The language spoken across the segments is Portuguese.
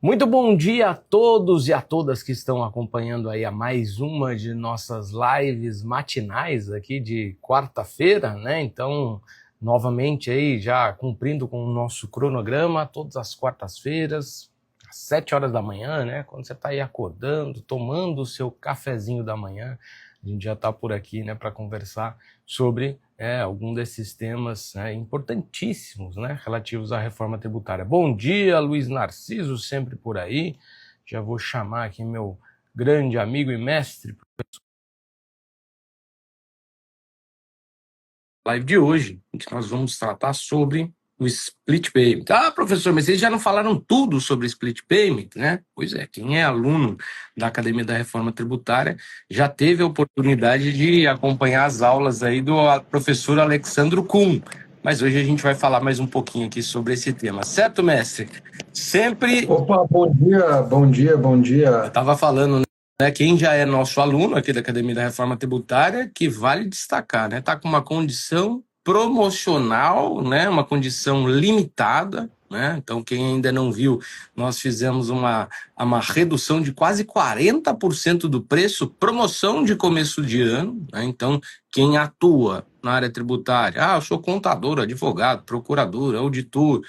Muito bom dia a todos e a todas que estão acompanhando aí a mais uma de nossas lives matinais aqui de quarta-feira, né? Então, novamente aí já cumprindo com o nosso cronograma, todas as quartas-feiras, às 7 horas da manhã, né? Quando você está aí acordando, tomando o seu cafezinho da manhã, a gente já está por aqui, né, para conversar sobre algum desses temas importantíssimos, né, relativos à reforma tributária. Bom dia, Luiz Narciso, sempre por aí. Já vou chamar aqui meu grande amigo e mestre, professor. Live de hoje, em que nós vamos tratar sobre o split payment. Ah, professor, mas vocês já não falaram tudo sobre split payment, né? Pois é, quem é aluno da Academia da Reforma Tributária já teve a oportunidade de acompanhar as aulas aí do professor Alexandro Kuhn. Mas hoje a gente vai falar mais um pouquinho aqui sobre esse tema. Certo, mestre? Sempre... Opa, bom dia. Eu estava falando, né, quem já é nosso aluno aqui da Academia da Reforma Tributária, que vale destacar, né? Está com uma condição promocional, né? Uma condição limitada, né? Então, quem ainda não viu, nós fizemos uma redução de quase 40% do preço, promoção de começo de ano, né? Então, quem atua na área tributária, eu sou contador, advogado, procurador, auditor,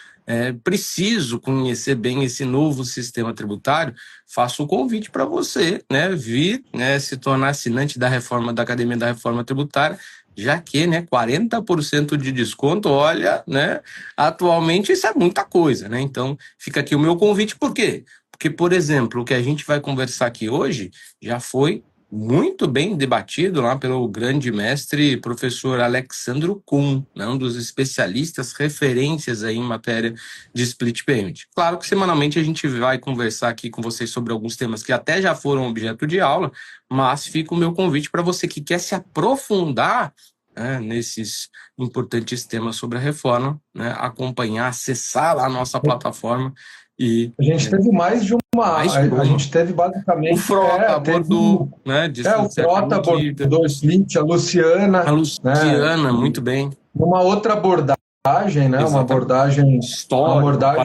preciso conhecer bem esse novo sistema tributário, faço o convite para você, né, vir, né, se tornar assinante da Academia da Reforma Tributária, já que, né, 40% de desconto, olha, né, atualmente isso é muita coisa, né? Então, fica aqui o meu convite, por quê? Porque, por exemplo, o que a gente vai conversar aqui hoje já foi muito bem debatido lá pelo grande mestre professor Alexandro Kuhn, né, um dos especialistas referências aí em matéria de split payment. Claro que semanalmente a gente vai conversar aqui com vocês sobre alguns temas que até já foram objeto de aula, mas fica o meu convite para você que quer se aprofundar, né, nesses importantes temas sobre a reforma, né, acompanhar, acessar lá a nossa plataforma. E a gente teve mais de uma. A gente teve basicamente. O Frota abordou, né? O Frota abordou o split, a Luciana. Né, muito bem. Uma outra abordagem, né? Uma abordagem histórica,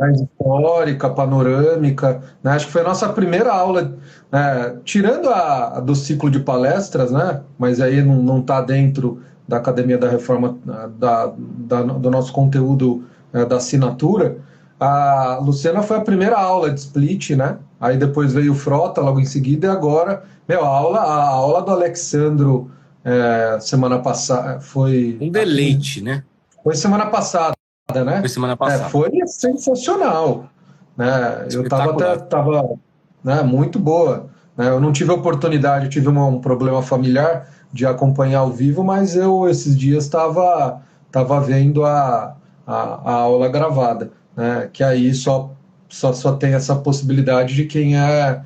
mais histórica, panorâmica. Né? Acho que foi a nossa primeira aula, né? Tirando a do ciclo de palestras, né? Mas aí não está dentro da Academia da Reforma, do nosso conteúdo da assinatura. A Luciana foi a primeira aula de split, né? Aí depois veio o Frota logo em seguida, e agora, a aula do Alexandro semana passada foi... Um deleite, né? Foi semana passada, né? Foi semana passada. Foi sensacional, né? Eu tava né, muito boa. Né? Eu não tive a oportunidade, eu tive um problema familiar de acompanhar ao vivo, mas eu esses dias estava vendo a aula gravada. Né, que aí só tem essa possibilidade de quem é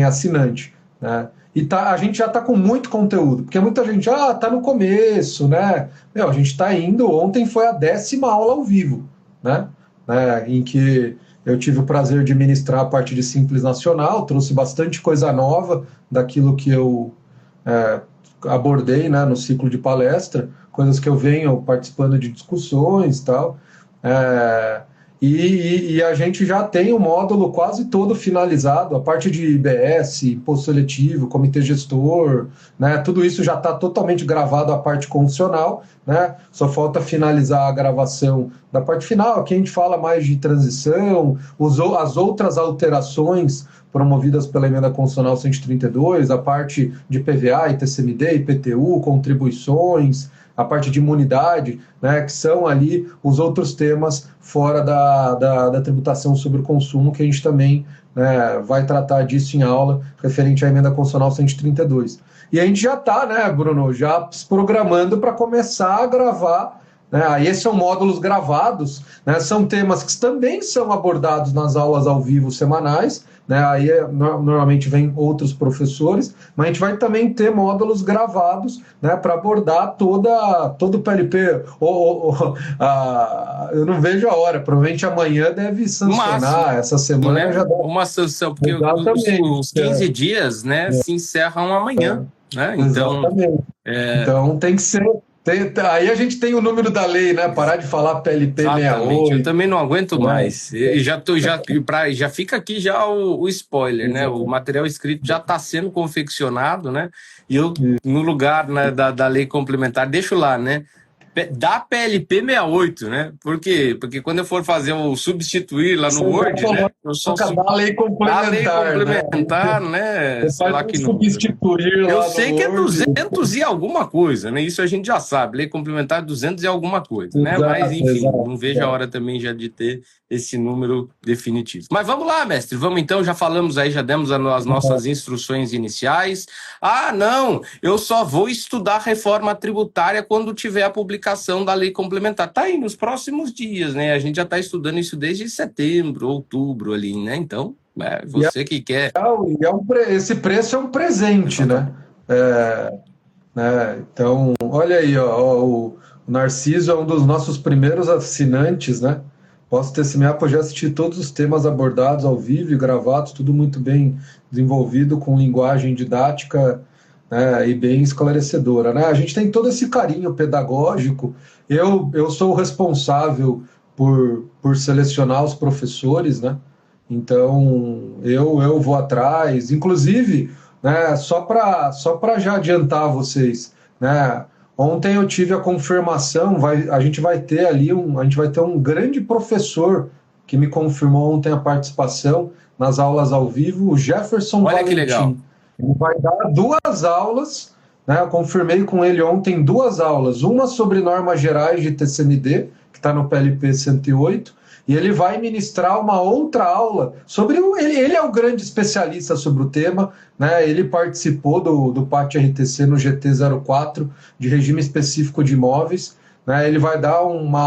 assinante. Né? E a gente já está com muito conteúdo, porque muita gente está no começo, né? A gente está indo, ontem foi a 10ª aula ao vivo, né? Em que eu tive o prazer de ministrar a parte de Simples Nacional, trouxe bastante coisa nova daquilo que eu abordei, né, no ciclo de palestra, coisas que eu venho participando de discussões e tal. E a gente já tem o módulo quase todo finalizado, a parte de IBS, imposto seletivo, comitê gestor, né, tudo isso já está totalmente gravado, a parte condicional, né, só falta finalizar a gravação da parte final, aqui a gente fala mais de transição, as outras alterações promovidas pela Emenda Constitucional 132, a parte de PVA, ITCMD, IPTU, contribuições, a parte de imunidade, né, que são ali os outros temas fora da tributação sobre o consumo, que a gente também, né, vai tratar disso em aula, referente à Emenda Constitucional 132. E a gente já está, né, Bruno, já se programando para começar a gravar, né, aí esses são módulos gravados, né, são temas que também são abordados nas aulas ao vivo semanais, né, aí normalmente vem outros professores, mas a gente vai também ter módulos gravados, né, para abordar todo o PLP. Eu não vejo a hora, provavelmente amanhã deve sancionar, essa semana, né? Já dá uma sanção, porque os 15 dias, né, se encerram amanhã. Né? Então, então tem que ser Aí a gente tem o número da lei, né? Parar de falar PLP Exatamente, eu 68. também não aguento Né? mais. E já fica aqui já o spoiler, né? O material escrito já está sendo confeccionado, né? E eu, no lugar, né, da lei complementar, deixo lá, né? Da PLP 68, né? Por quê? Porque quando eu for fazer o substituir lá no Você já Word, né? Eu só coloca da lei da lei complementar, né? complementar, né? Você Sei faz lá um que número, né? substituir Eu lá no sei que é Word. 200 e alguma coisa, né? Isso a gente já sabe. Lei complementar 200 e alguma coisa, né? Mas, Exato, enfim, exato, não vejo a exato. hora também já de ter esse número definitivo. Mas vamos lá, mestre. Vamos então, já falamos aí, já demos as nossas instruções iniciais. Ah, não, eu só vou estudar reforma tributária quando tiver a publicação da lei complementar. Tá aí nos próximos dias, né? A gente já está estudando isso desde setembro, outubro ali, né? Então, você que quer. Esse preço é um presente, né? Exatamente. Então, olha aí, ó, o Narciso é um dos nossos primeiros assinantes, né? Posso testemunhar, pois já assisti todos os temas abordados ao vivo e gravados, tudo muito bem desenvolvido, com linguagem didática, né, e bem esclarecedora, né? A gente tem todo esse carinho pedagógico. Eu sou o responsável por selecionar os professores, né? Então, eu vou atrás, inclusive, né, só para já adiantar vocês, né? Ontem eu tive a confirmação, a gente vai ter ali a gente vai ter um grande professor que me confirmou ontem a participação nas aulas ao vivo, o Jefferson Olha que legal. Valentim. Ele vai dar duas aulas, né? Eu confirmei com ele ontem duas aulas, uma sobre normas gerais de TCMD, que está no PLP 108, e ele vai ministrar uma outra aula sobre ele é o grande especialista sobre o tema, né? Ele participou do PAT RTC no GT04 de regime específico de imóveis, né? Ele vai dar uma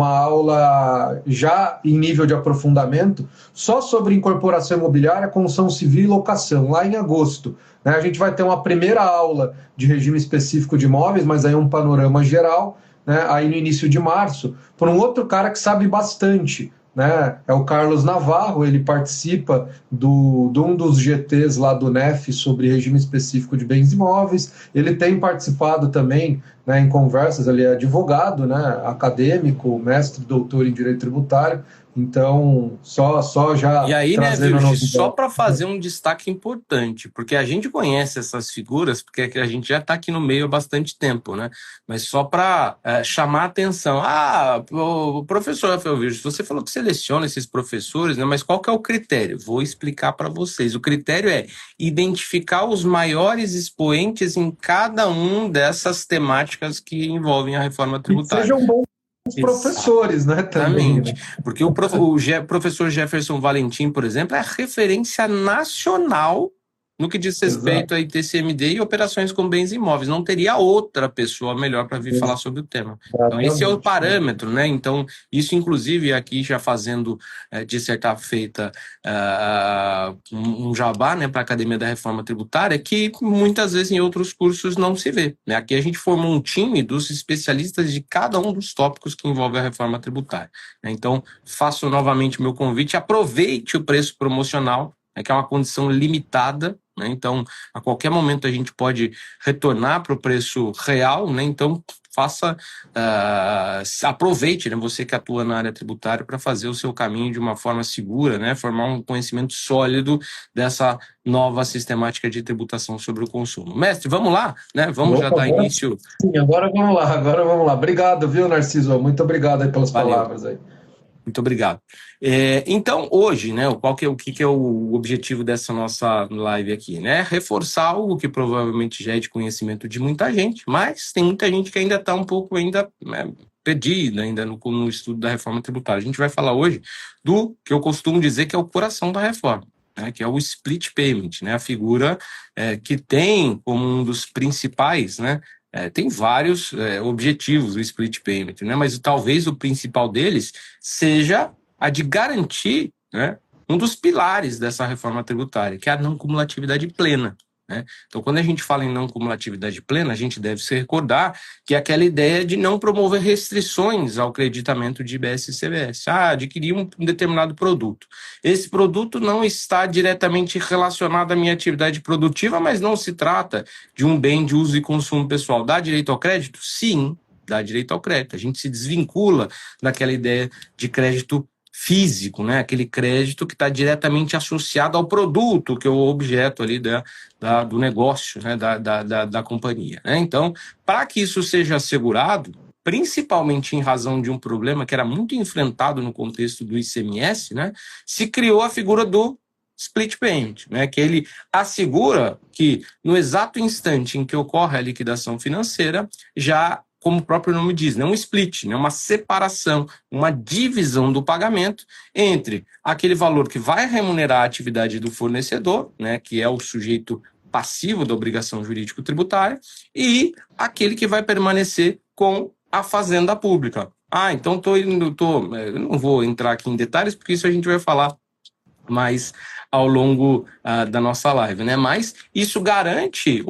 aula já em nível de aprofundamento só sobre incorporação imobiliária, construção civil e locação, lá em agosto. Né? A gente vai ter uma primeira aula de regime específico de imóveis, mas aí um panorama geral, né, aí no início de março, por um outro cara que sabe bastante, né, é o Carlos Navarro. Ele participa de um dos GTs lá do NEF sobre regime específico de bens imóveis. Ele tem participado também, né, em conversas, ele é advogado, né, acadêmico, mestre, doutor em direito tributário. Então, só já E aí, né, trazendo a Virgis, só novidade. para fazer um destaque importante, porque a gente conhece essas figuras, porque a gente já está aqui no meio há bastante tempo, né? Mas só para chamar a atenção. Ah, o professor Rafael Virgis, você falou que seleciona esses professores, né? Mas qual que é o critério? Vou explicar para vocês. O critério é identificar os maiores expoentes em cada um dessas temáticas que envolvem a reforma Que tributária. sejam bons professores, né, também, né? Exatamente, porque professor Jefferson Valentim, por exemplo, é referência nacional no que diz respeito Exato. a ITCMD e operações com bens imóveis. Não teria outra pessoa melhor para vir falar sobre o tema. Então, esse é o Exatamente. parâmetro, né? Então, isso, inclusive, aqui já fazendo, de certa feita, um jabá, né, para a Academia da Reforma Tributária, que muitas vezes em outros cursos não se vê, né? Aqui a gente formou um time dos especialistas de cada um dos tópicos que envolvem a reforma tributária, né? Então, faço novamente o meu convite, aproveite o preço promocional, que é uma condição limitada, né? Então, a qualquer momento a gente pode retornar para o preço real, né? Então, aproveite, né, você que atua na área tributária, para fazer o seu caminho de uma forma segura, né? Formar um conhecimento sólido dessa nova sistemática de tributação sobre o consumo. Mestre, vamos lá, né? Vamos já dar início. Sim, agora vamos lá. Obrigado, viu, Narciso? Muito obrigado aí pelas Valeu. palavras aí. Muito obrigado. Então, hoje, né, o que é o objetivo dessa nossa live aqui, né? Reforçar algo que provavelmente já é de conhecimento de muita gente, mas tem muita gente que ainda está um pouco perdida ainda no estudo da reforma tributária. A gente vai falar hoje do que eu costumo dizer que é o coração da reforma, né, que é o split payment, né? A figura que tem como um dos principais, né? Tem vários objetivos o split payment, né? Mas talvez o principal deles seja a de garantir, né, um dos pilares dessa reforma tributária, que é a não cumulatividade plena, né? Então, quando a gente fala em não cumulatividade plena, a gente deve se recordar que é aquela ideia de não promover restrições ao creditamento de IBS e CBS. Adquirir um determinado produto. Esse produto não está diretamente relacionado à minha atividade produtiva, mas não se trata de um bem de uso e consumo pessoal. Dá direito ao crédito? Sim, dá direito ao crédito. A gente se desvincula daquela ideia de crédito físico, né? Aquele crédito que está diretamente associado ao produto, que é o objeto ali do negócio, né? da companhia, né? Então, para que isso seja assegurado, principalmente em razão de um problema que era muito enfrentado no contexto do ICMS, né? Se criou a figura do split payment, né? Que ele assegura que no exato instante em que ocorre a liquidação financeira, já, como o próprio nome diz, né, um split, né, uma separação, uma divisão do pagamento entre aquele valor que vai remunerar a atividade do fornecedor, né, que é o sujeito passivo da obrigação jurídico-tributária, e aquele que vai permanecer com a fazenda pública. Então eu não vou entrar aqui em detalhes, porque isso a gente vai falar mais ao longo da nossa live, né? Mas isso garante,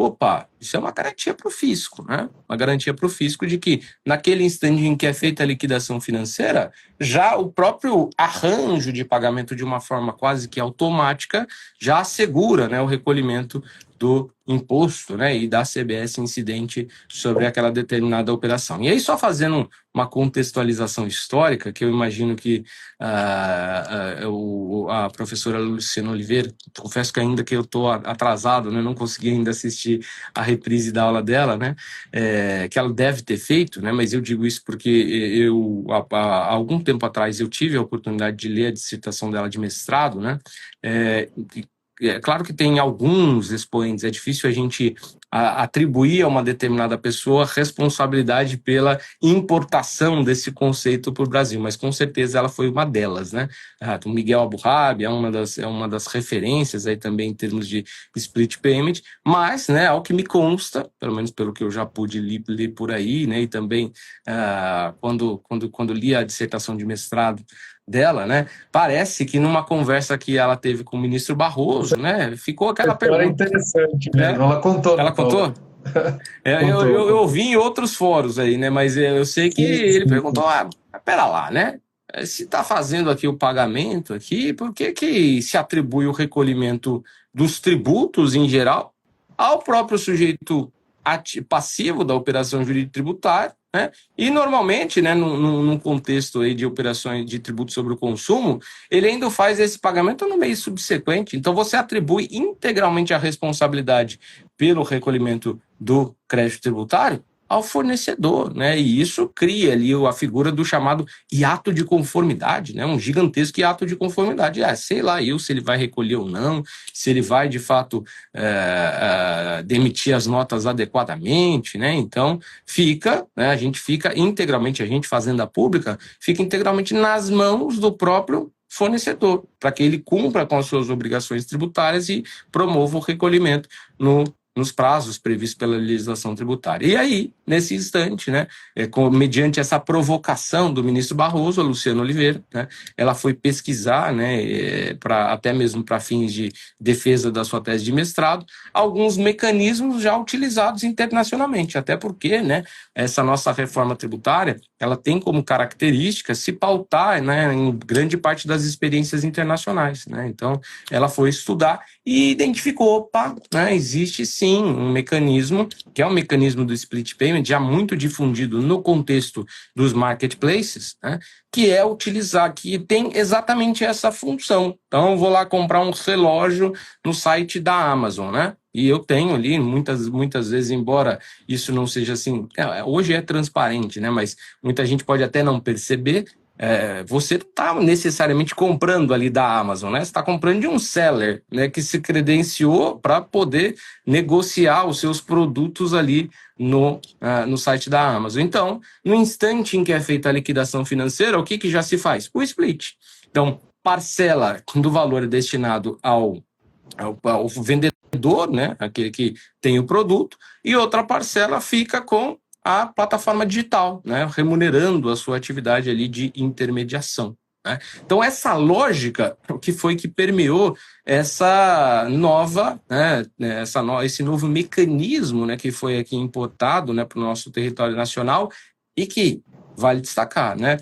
isso é uma garantia para o fisco, né? Uma garantia para o fisco de que naquele instante em que é feita a liquidação financeira, já o próprio arranjo de pagamento de uma forma quase que automática já assegura, né, o recolhimento do imposto, né, e da CBS incidente sobre aquela determinada operação. E aí, só fazendo uma contextualização histórica, que eu imagino que a professora Luciana Oliveira, confesso que ainda que eu estou atrasado, né, não consegui ainda assistir a reprise da aula dela, né, que ela deve ter feito, né, mas eu digo isso porque há algum tempo atrás eu tive a oportunidade de ler a dissertação dela de mestrado, né, é claro que tem alguns expoentes, é difícil a gente atribuir a uma determinada pessoa responsabilidade pela importação desse conceito para o Brasil, mas com certeza ela foi uma delas, né? O Miguel Abuhab é uma das referências aí também em termos de split payment, mas, né, ao que me consta, pelo menos pelo que eu já pude ler por aí, né, e também quando li a dissertação de mestrado dela, né? Parece que numa conversa que ela teve com o ministro Barroso, né? Ficou aquela pergunta. É interessante mesmo, né? ela contou. Ela contou? Eu ouvi em outros fóruns aí, né? Mas eu sei que ele perguntou: pera lá, né? Se está fazendo aqui o pagamento aqui, por que se atribui o recolhimento dos tributos em geral ao próprio sujeito passivo da operação jurídica tributária, né? E normalmente, né, num contexto aí de operações de tributo sobre o consumo, ele ainda faz esse pagamento no mês subsequente. Então você atribui integralmente a responsabilidade pelo recolhimento do crédito tributário ao fornecedor, né? E isso cria ali a figura do chamado hiato de conformidade, né? Um gigantesco hiato de conformidade. Sei lá eu se ele vai recolher ou não, se ele vai de fato demitir as notas adequadamente, né? Então fica, né? A gente fazenda pública, fica integralmente nas mãos do próprio fornecedor, para que ele cumpra com as suas obrigações tributárias e promova o recolhimento nos prazos previstos pela legislação tributária. E aí, nesse instante, né, mediante essa provocação do ministro Barroso, a Luciana Oliveira, né, ela foi pesquisar, né, até mesmo para fins de defesa da sua tese de mestrado, alguns mecanismos já utilizados internacionalmente, até porque, né, essa nossa reforma tributária, ela tem como característica se pautar, né, em grande parte das experiências internacionais, né? Então, ela foi estudar e identificou, né, existe sim um mecanismo, que é o mecanismo do split payment, já muito difundido no contexto dos marketplaces, né, que é utilizar, que tem exatamente essa função. Então, eu vou lá comprar um relógio no site da Amazon, né? E eu tenho ali, muitas vezes, embora isso não seja assim, hoje é transparente, né? Mas muita gente pode até não perceber, você não está necessariamente comprando ali da Amazon, né? Você está comprando de um seller, né, que se credenciou para poder negociar os seus produtos ali no site da Amazon. Então, no instante em que é feita a liquidação financeira, o que já se faz? O split. Então, parcela do valor destinado ao vendedor, né, aquele que tem o produto, e outra parcela fica com a plataforma digital, né, remunerando a sua atividade ali de intermediação. né? Então, essa lógica que foi que permeou essa nova, né, esse novo mecanismo, né, que foi aqui importado, né, para o nosso território nacional e que, vale destacar, né,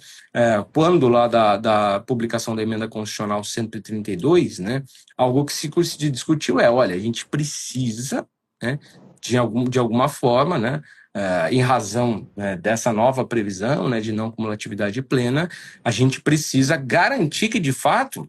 quando lá da publicação da Emenda Constitucional 132, né, algo que se discutiu olha, a gente precisa, né, de alguma forma, né, em razão, né, dessa nova previsão, né, de não cumulatividade plena, a gente precisa garantir que, de fato,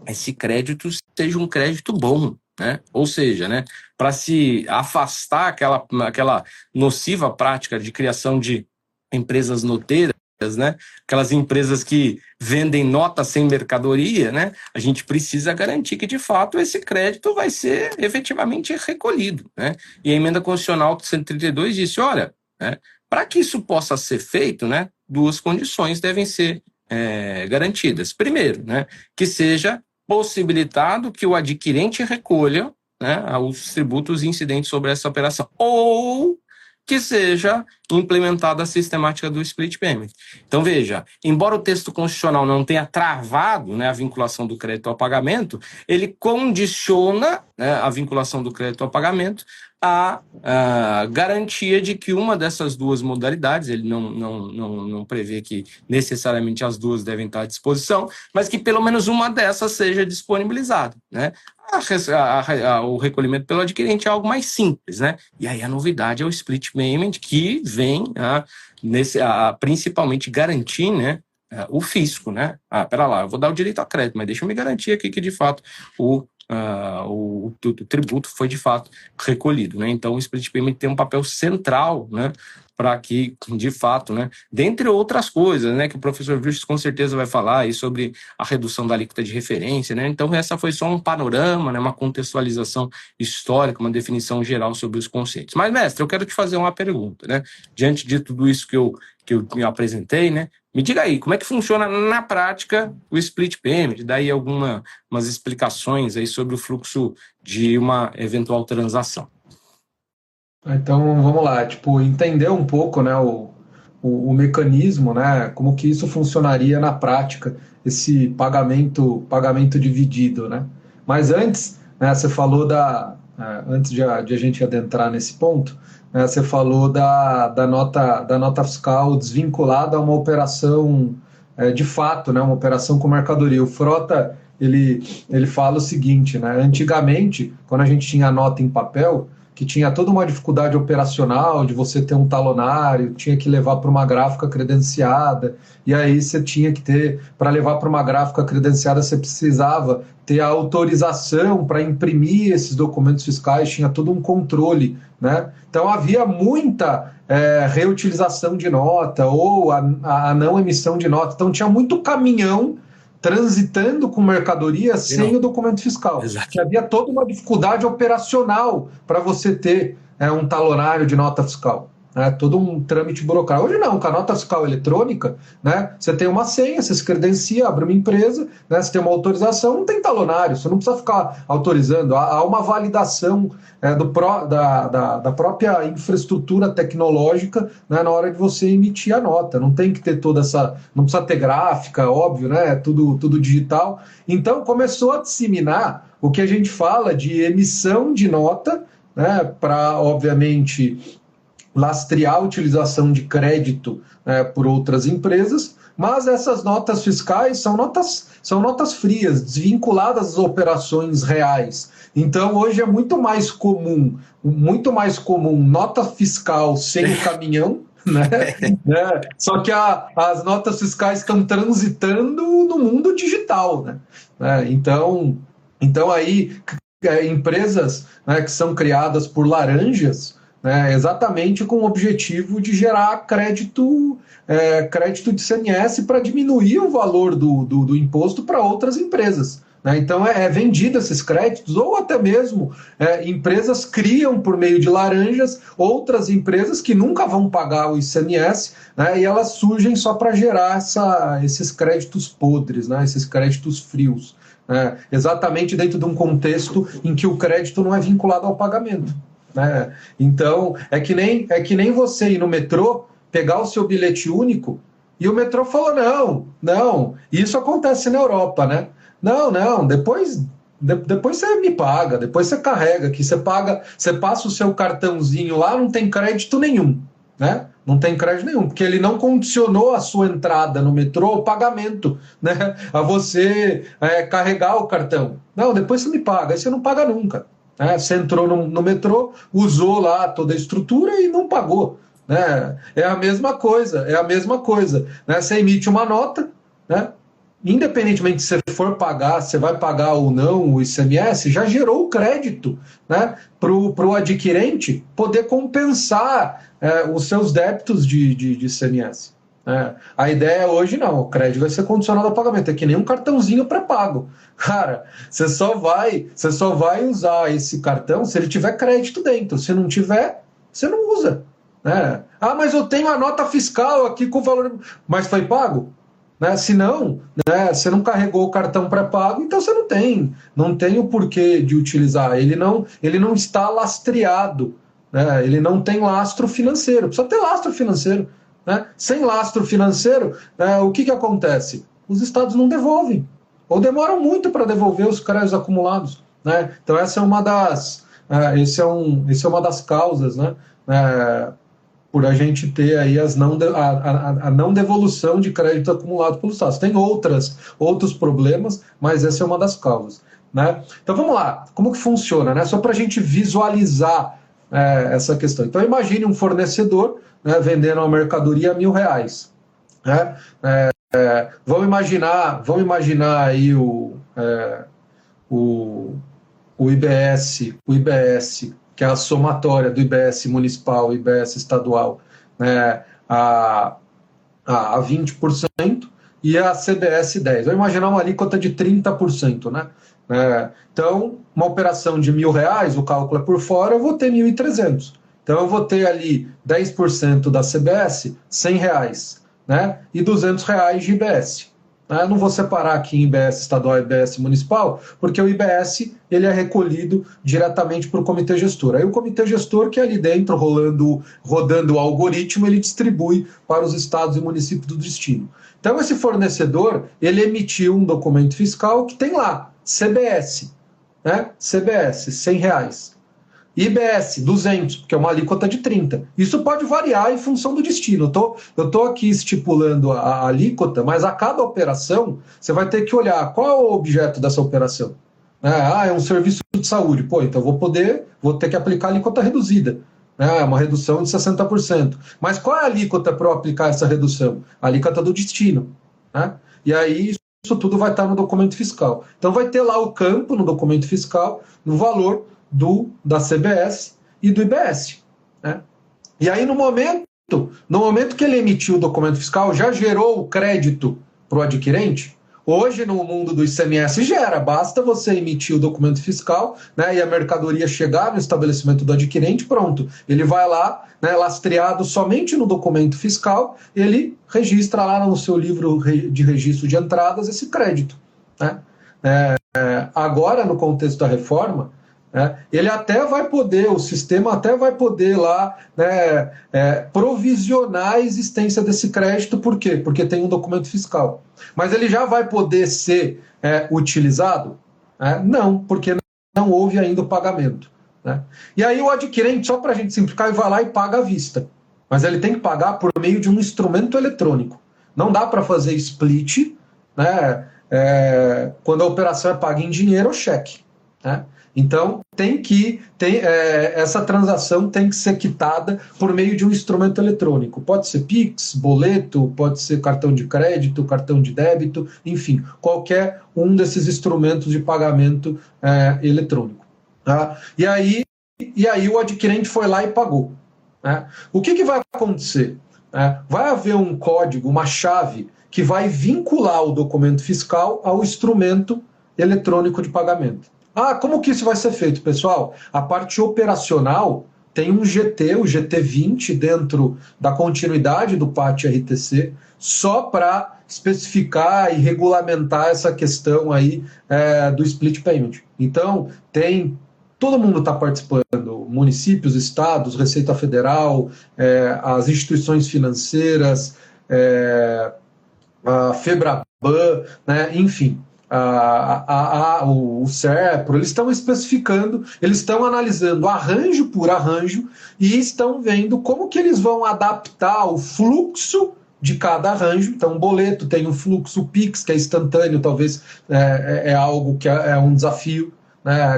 esse crédito seja um crédito bom, né? Ou seja, né, para se afastar aquela nociva prática de criação de empresas noteiras, né? Aquelas empresas que vendem nota sem mercadoria, né? A gente precisa garantir que, de fato, esse crédito vai ser efetivamente recolhido, né? E a Emenda Constitucional 132 disse, olha, né, para que isso possa ser feito, né, duas condições devem ser garantidas. Primeiro, né, que seja possibilitado que o adquirente recolha, né, os tributos incidentes sobre essa operação, ou que seja implementada a sistemática do split payment. Então, veja, embora o texto constitucional não tenha travado, né, a vinculação do crédito ao pagamento, ele condiciona, né, a vinculação do crédito ao pagamento a garantia de que uma dessas duas modalidades, ele não prevê que necessariamente as duas devem estar à disposição, mas que pelo menos uma dessas seja disponibilizada, né? O recolhimento pelo adquirente é algo mais simples, né? E aí a novidade é o split payment, que vem principalmente garantir, né, o fisco, né? Pera lá, eu vou dar o direito a crédito, mas deixa eu me garantir aqui que, de fato, o tributo foi, de fato, recolhido, né? Então, o split payment tem um papel central, né, para que, de fato, né, dentre outras coisas, né, que o professor Vilches com certeza vai falar aí sobre a redução da alíquota de referência, né? Então, essa foi só um panorama, né, uma contextualização histórica, uma definição geral sobre os conceitos. Mas, mestre, eu quero te fazer uma pergunta, né? Diante de tudo isso que eu me apresentei, né? Me diga aí, como é que funciona na prática o split payment? Daí algumas explicações aí sobre o fluxo de uma eventual transação. Então, vamos lá, entender um pouco, né, o mecanismo, né, como que isso funcionaria na prática, esse pagamento dividido, né? Mas antes, né, você falou antes de a gente adentrar nesse ponto, né, você falou da nota fiscal desvinculada a uma operação de fato, né, uma operação com mercadoria. O Frota, ele fala o seguinte, né, antigamente, quando a gente tinha a nota em papel, que tinha toda uma dificuldade operacional de você ter um talonário, tinha que levar para uma gráfica credenciada, e aí você tinha que ter, para levar para uma gráfica credenciada, você precisava ter a autorização para imprimir esses documentos fiscais, tinha todo um controle, né? Então havia muita reutilização de nota ou a não emissão de nota, então tinha muito caminhão transitando com mercadoria sem o documento fiscal. Que havia toda uma dificuldade operacional para você ter um talonário de nota fiscal. Né, todo um trâmite burocrático. Hoje não, com a nota fiscal eletrônica, né, você tem uma senha, você se credencia, abre uma empresa, né, você tem uma autorização, não tem talonário, você não precisa ficar autorizando, há uma validação da própria infraestrutura tecnológica, né, na hora de você emitir a nota. Não tem que ter toda essa... Não precisa ter gráfica, óbvio, né, tudo digital. Então começou a disseminar o que a gente fala de emissão de nota, né, para, obviamente, lastrear a utilização de crédito por outras empresas, mas essas notas fiscais são notas frias, desvinculadas das operações reais. Então, hoje é muito mais comum nota fiscal sem o caminhão, né? Só que as notas fiscais estão transitando no mundo digital, né? Então aí, empresas, né, que são criadas por laranjas, né, exatamente com o objetivo de gerar crédito de CMS para diminuir o valor do imposto para outras empresas. Né? Então, vendido esses créditos, ou até mesmo empresas criam por meio de laranjas outras empresas que nunca vão pagar o ICMS, né, e elas surgem só para gerar esses créditos podres, né, esses créditos frios. Né, exatamente dentro de um contexto em que o crédito não é vinculado ao pagamento. Né? Então, é que nem você ir no metrô, pegar o seu bilhete único E o metrô falou, não, isso acontece na Europa, né? Não, depois você me paga, depois você carrega aqui, você passa o seu cartãozinho lá, não tem crédito nenhum, né? Não tem crédito nenhum, porque ele não condicionou a sua entrada no metrô ao pagamento, né? A você carregar o cartão. Não, depois você me paga, aí você não paga nunca. Né? Você entrou no metrô, usou lá toda a estrutura e não pagou. Né? É a mesma coisa, Né? Você emite uma nota, né? Independentemente se você for pagar, se vai pagar ou não o ICMS, já gerou o crédito, né, para o adquirente poder compensar os seus débitos de ICMS. Né? A ideia hoje não, o crédito vai ser condicionado ao pagamento, é que nem um cartãozinho pré-pago. Cara, você só vai usar esse cartão se ele tiver crédito dentro, se não tiver, você não usa. Né? Ah, mas eu tenho a nota fiscal aqui com o valor. Mas foi pago? Né? Se não, né, você não carregou o cartão pré-pago, então você não tem o porquê de utilizar. Ele não está lastreado, né? Ele não tem lastro financeiro. Precisa ter lastro financeiro. Né? Sem lastro financeiro, o que acontece? Os estados não devolvem, ou demoram muito para devolver os créditos acumulados. Né? Então essa é uma das, esse é uma das causas, né? Por a gente ter aí a não devolução de crédito acumulado pelos estados. Tem outros problemas, mas essa é uma das causas. Né? Então vamos lá, como que funciona? Né? Só para a gente visualizar essa questão. Então imagine um fornecedor, né, vendendo uma mercadoria a R$1.000. Né? Vamos imaginar aí o IBS, que é a somatória do IBS municipal e IBS estadual, né, a 20% e a CBS 10%. Vamos imaginar uma alíquota de 30%. Né? Então, uma operação de R$1.000, o cálculo é por fora, eu vou ter 1.300. Então, eu vou ter ali 10% da CBS, R$100, né, e R$200 de IBS. Não vou separar aqui em IBS estadual e IBS municipal, porque o IBS ele é recolhido diretamente para o comitê gestor. Aí o comitê gestor, que é ali dentro, rodando o algoritmo, ele distribui para os estados e municípios do destino. Então esse fornecedor, ele emitiu um documento fiscal que tem lá, CBS, né? CBS, R$100. IBS, 200, porque é uma alíquota de 30. Isso pode variar em função do destino. Eu estou aqui estipulando a alíquota, mas a cada operação você vai ter que olhar qual é o objeto dessa operação. É um serviço de saúde. Então vou ter que aplicar a alíquota reduzida. Uma redução de 60%. Mas qual é a alíquota para eu aplicar essa redução? A alíquota do destino. Né? E aí isso tudo vai estar no documento fiscal. Então vai ter lá o campo no documento fiscal, no valor da CBS e do IBS. Né? E aí, no momento que ele emitiu o documento fiscal, já gerou o crédito para o adquirente? Hoje, no mundo do ICMS, gera. Basta você emitir o documento fiscal, né, e a mercadoria chegar no estabelecimento do adquirente, pronto. Ele vai lá, né, lastreado somente no documento fiscal, ele registra lá no seu livro de registro de entradas esse crédito. Né? Agora, no contexto da reforma, ele até vai poder, o sistema até vai poder lá, né, provisionar a existência desse crédito. Por quê? Porque tem um documento fiscal. Mas ele já vai poder ser utilizado? Não, porque não houve ainda o pagamento. Né? E aí o adquirente, só para a gente simplificar, ele vai lá e paga à vista. Mas ele tem que pagar por meio de um instrumento eletrônico. Não dá para fazer split, né, quando a operação é paga em dinheiro ou cheque. Né? Então, essa transação tem que ser quitada por meio de um instrumento eletrônico. Pode ser Pix, boleto, pode ser cartão de crédito, cartão de débito, enfim, qualquer um desses instrumentos de pagamento eletrônico. Tá? E aí o adquirente foi lá e pagou. Né? O que vai acontecer? Vai haver um código, uma chave, que vai vincular o documento fiscal ao instrumento eletrônico de pagamento. Como que isso vai ser feito, pessoal? A parte operacional tem um GT, o GT20, dentro da continuidade do PAT RTC, só para especificar e regulamentar essa questão aí do split payment. Então, todo mundo está participando, municípios, estados, Receita Federal, as instituições financeiras, a Febraban, né? Enfim, o SERPRO, eles estão especificando, eles estão analisando arranjo por arranjo e estão vendo como que eles vão adaptar o fluxo de cada arranjo. Então, o boleto tem um fluxo Pix, que é instantâneo, talvez é algo que é um desafio.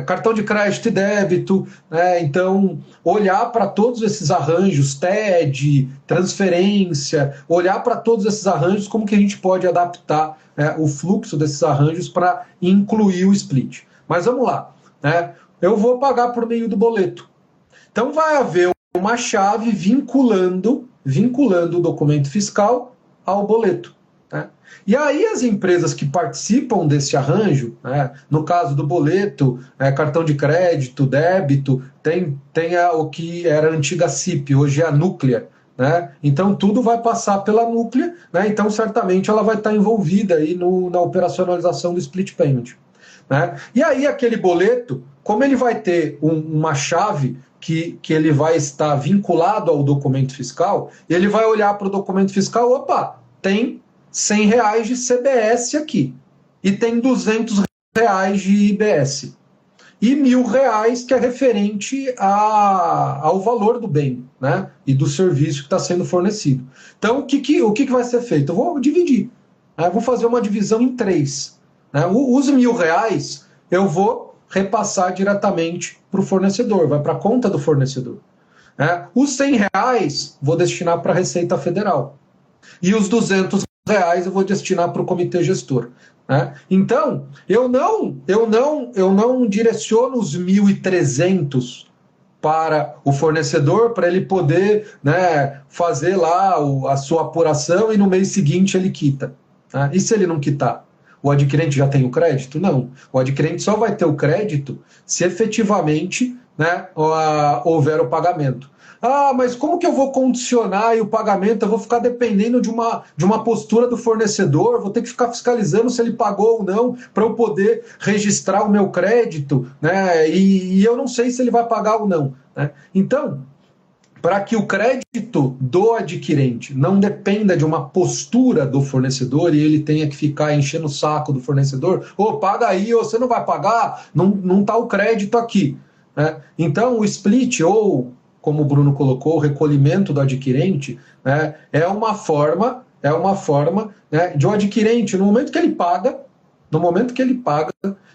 Cartão de crédito e débito, então olhar para todos esses arranjos, TED, transferência, olhar para todos esses arranjos, como que a gente pode adaptar o fluxo desses arranjos para incluir o split. Mas vamos lá, eu vou pagar por meio do boleto. Então vai haver uma chave vinculando o documento fiscal ao boleto. E aí as empresas que participam desse arranjo, no caso do boleto, cartão de crédito, débito, tem o que era a antiga CIP, hoje é a Núclea. Então tudo vai passar pela Núclea, então certamente ela vai estar envolvida aí na operacionalização do split payment. E aí aquele boleto, como ele vai ter uma chave que ele vai estar vinculado ao documento fiscal, ele vai olhar para o documento fiscal, opa, tem R$100 de CBS aqui, e tem R$200 de IBS, e R$1.000 que é referente ao valor do bem, e do serviço que está sendo fornecido. Então, o que vai ser feito? Eu vou dividir, eu vou fazer uma divisão em 3. Os R$1.000 eu vou repassar diretamente para o fornecedor, vai para a conta do fornecedor. Os R$100 vou destinar para a Receita Federal, e os R$200 eu vou destinar para o comitê gestor. Então, eu não direciono os 1.300 para o fornecedor, para ele poder fazer lá a sua apuração e no mês seguinte ele quita. E se ele não quitar? O adquirente já tem o crédito? Não. O adquirente só vai ter o crédito se efetivamente houver o pagamento. Mas como que eu vou condicionar o pagamento? Eu vou ficar dependendo de uma postura do fornecedor, vou ter que ficar fiscalizando se ele pagou ou não para eu poder registrar o meu crédito, e eu não sei se ele vai pagar ou não. Então, para que o crédito do adquirente não dependa de uma postura do fornecedor e ele tenha que ficar enchendo o saco do fornecedor, paga aí, ou você não vai pagar, não está o crédito aqui. Então, o split, ou como o Bruno colocou, o recolhimento do adquirente, é uma forma de um adquirente, no momento que ele paga,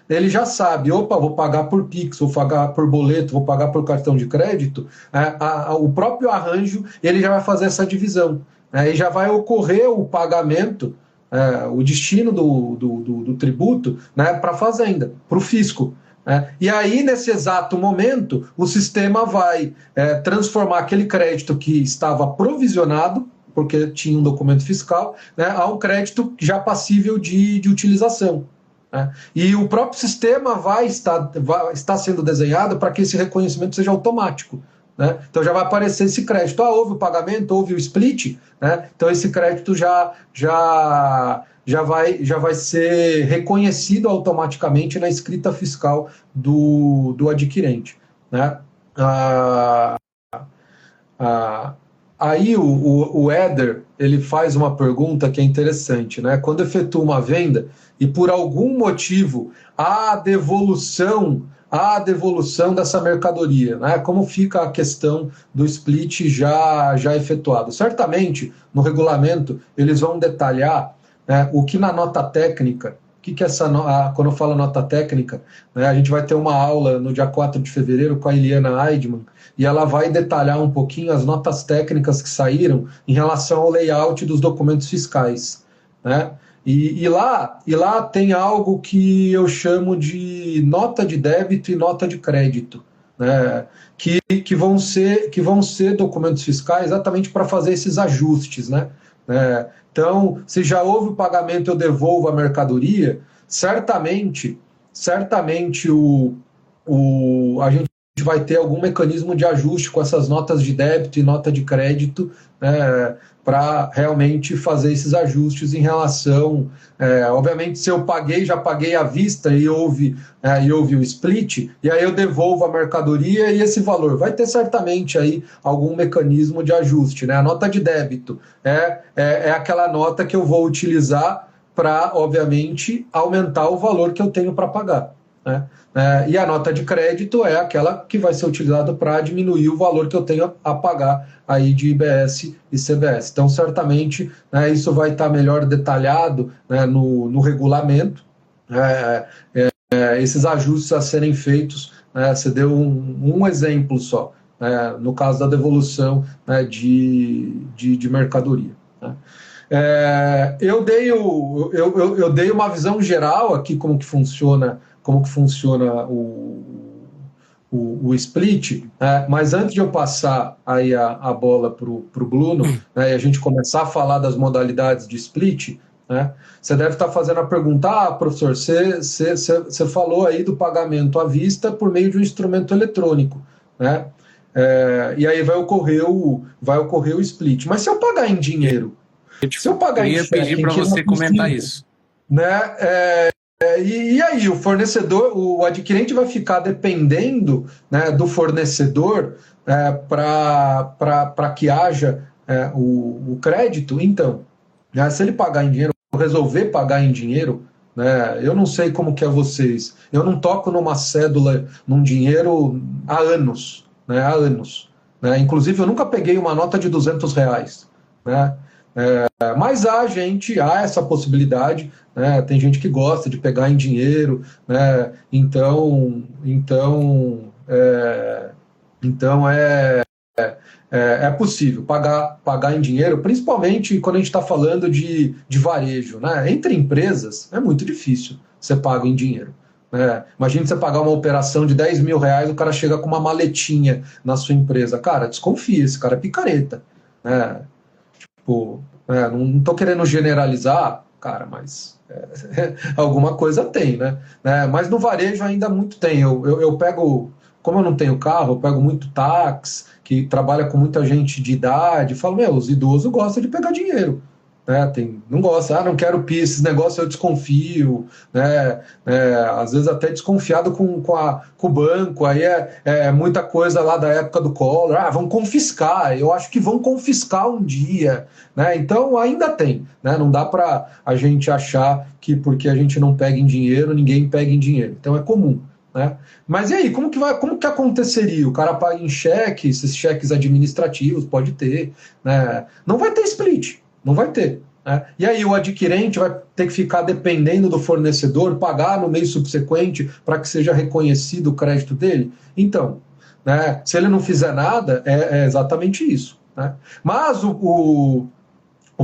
ele já sabe, vou pagar por Pix, vou pagar por boleto, vou pagar por cartão de crédito, o próprio arranjo, ele já vai fazer essa divisão, e já vai ocorrer o pagamento, o destino do tributo, para a fazenda, para o fisco. E aí, nesse exato momento, o sistema vai transformar aquele crédito que estava provisionado, porque tinha um documento fiscal, a um crédito já passível de utilização. E o próprio sistema está sendo desenhado para que esse reconhecimento seja automático. Então já vai aparecer esse crédito. Houve o pagamento, houve o split, então esse crédito já vai ser reconhecido automaticamente na escrita fiscal do adquirente. Aí o Éder, ele faz uma pergunta que é interessante. Quando efetua uma venda e por algum motivo há a devolução dessa mercadoria, como fica a questão do split já efetuado? Certamente, no regulamento, eles vão detalhar o que na nota técnica, quando eu falo nota técnica, a gente vai ter uma aula no dia 4 de fevereiro com a Eliana Eidman, e ela vai detalhar um pouquinho as notas técnicas que saíram em relação ao layout dos documentos fiscais. E lá tem algo que eu chamo de nota de débito e nota de crédito, que vão ser documentos fiscais exatamente para fazer esses ajustes. Então, se já houve o pagamento, eu devolvo a mercadoria, certamente a gente vai ter algum mecanismo de ajuste com essas notas de débito e nota de crédito, né, para realmente fazer esses ajustes em relação... obviamente, se eu já paguei à vista e houve o split, e aí eu devolvo a mercadoria e esse valor. Vai ter certamente aí algum mecanismo de ajuste, né? A nota de débito é aquela nota que eu vou utilizar para, obviamente, aumentar o valor que eu tenho para pagar, né? E a nota de crédito é aquela que vai ser utilizada para diminuir o valor que eu tenho a pagar aí de IBS e CBS. Então, certamente, né, isso vai estar melhor detalhado, né, no regulamento, esses ajustes a serem feitos, né, você deu um exemplo só, né, no caso da devolução, né, de mercadoria, né. Eu dei uma visão geral aqui como que funciona o split, mas antes de eu passar aí a bola para o Bruno, né, e a gente começar a falar das modalidades de split, né, você deve estar fazendo a pergunta, professor, você falou aí do pagamento à vista por meio de um instrumento eletrônico, né, e aí vai ocorrer o split. Mas se eu pagar em dinheiro, se eu pagar em cheque... Eu ia pedir para você comentar isso. Né, e aí o fornecedor, o adquirente vai ficar dependendo, né, do fornecedor para que haja o crédito. Então, né, se ele pagar em dinheiro, resolver pagar em dinheiro, né, eu não sei como que é vocês, eu não toco numa cédula, num dinheiro há anos, né, né, inclusive eu nunca peguei uma nota de R$200, né. Mas há essa possibilidade, né? Tem gente que gosta de pegar em dinheiro, né? Então é possível pagar em dinheiro, principalmente quando a gente está falando de varejo, né? Entre empresas é muito difícil você pagar em dinheiro. Imagina você pagar uma operação de R$10.000, o cara chega com uma maletinha na sua empresa. Cara, desconfia, esse cara é picareta, né? Não estou querendo generalizar, cara, mas alguma coisa tem, né? Mas no varejo ainda muito tem. Eu pego, como eu não tenho carro, eu pego muito táxi, que trabalha com muita gente de idade, e falo, os idosos gostam de pegar dinheiro. Não gosta, não quero PIS, esses negócios eu desconfio, né? Às vezes até desconfiado com o banco, aí é muita coisa lá da época do Collor, vão confiscar, eu acho que vão confiscar um dia, né? Então ainda tem, né? Não dá para a gente achar que porque a gente não pega em dinheiro, ninguém pega em dinheiro, então é comum, né? Mas e aí, como que aconteceria? O cara paga em cheque, esses cheques administrativos, pode ter, né? Não vai ter split. Não vai ter, né? E aí o adquirente vai ter que ficar dependendo do fornecedor, pagar no mês subsequente para que seja reconhecido o crédito dele? Então, né, se ele não fizer nada, é exatamente isso, né? Mas o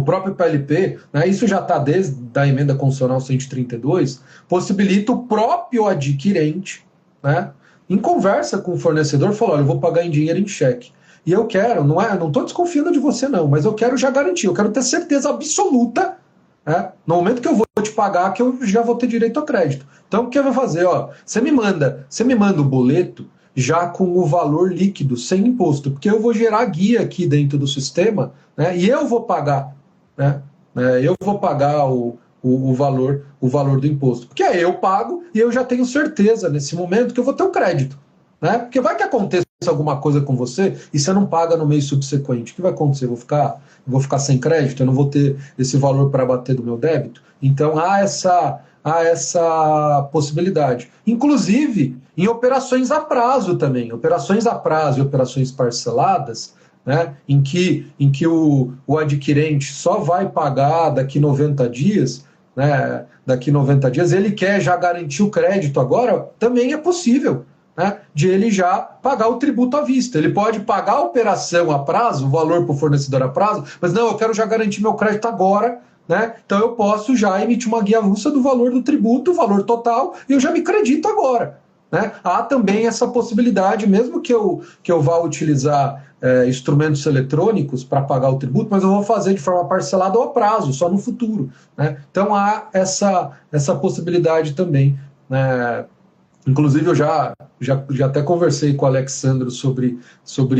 próprio PLP, né, isso já está desde a emenda constitucional 132, possibilita o próprio adquirente, né, em conversa com o fornecedor, falar, olha, eu vou pagar em dinheiro em cheque. E eu quero, não estou desconfiando de você não, mas eu quero já garantir, eu quero ter certeza absoluta, né, no momento que eu vou te pagar, que eu já vou ter direito a crédito. Então o que eu vou fazer? Você me manda o boleto já com o valor líquido, sem imposto, porque eu vou gerar guia aqui dentro do sistema, né, e eu vou pagar, né, eu vou pagar o valor do imposto, porque aí eu pago e eu já tenho certeza nesse momento que eu vou ter o crédito. Né? Porque vai que aconteça alguma coisa com você e você não paga no mês subsequente. O que vai acontecer? Eu vou ficar sem crédito, eu não vou ter esse valor para bater do meu débito? Então há essa possibilidade. Inclusive em operações a prazo também. Operações a prazo e operações parceladas, né? em que o adquirente só vai pagar daqui 90 dias, né? Daqui 90 dias, ele quer já garantir o crédito agora, também é possível. Né, de ele já pagar o tributo à vista. Ele pode pagar a operação a prazo, o valor para o fornecedor a prazo, mas não, eu quero já garantir meu crédito agora, né? Então eu posso já emitir uma guia avulsa do valor do tributo, o valor total, e eu já me credito agora. Né? Há também essa possibilidade, mesmo que eu vá utilizar instrumentos eletrônicos para pagar o tributo, mas eu vou fazer de forma parcelada ou a prazo, só no futuro. Né? Então há essa possibilidade também, né? Inclusive, eu já até conversei com o Alexandro sobre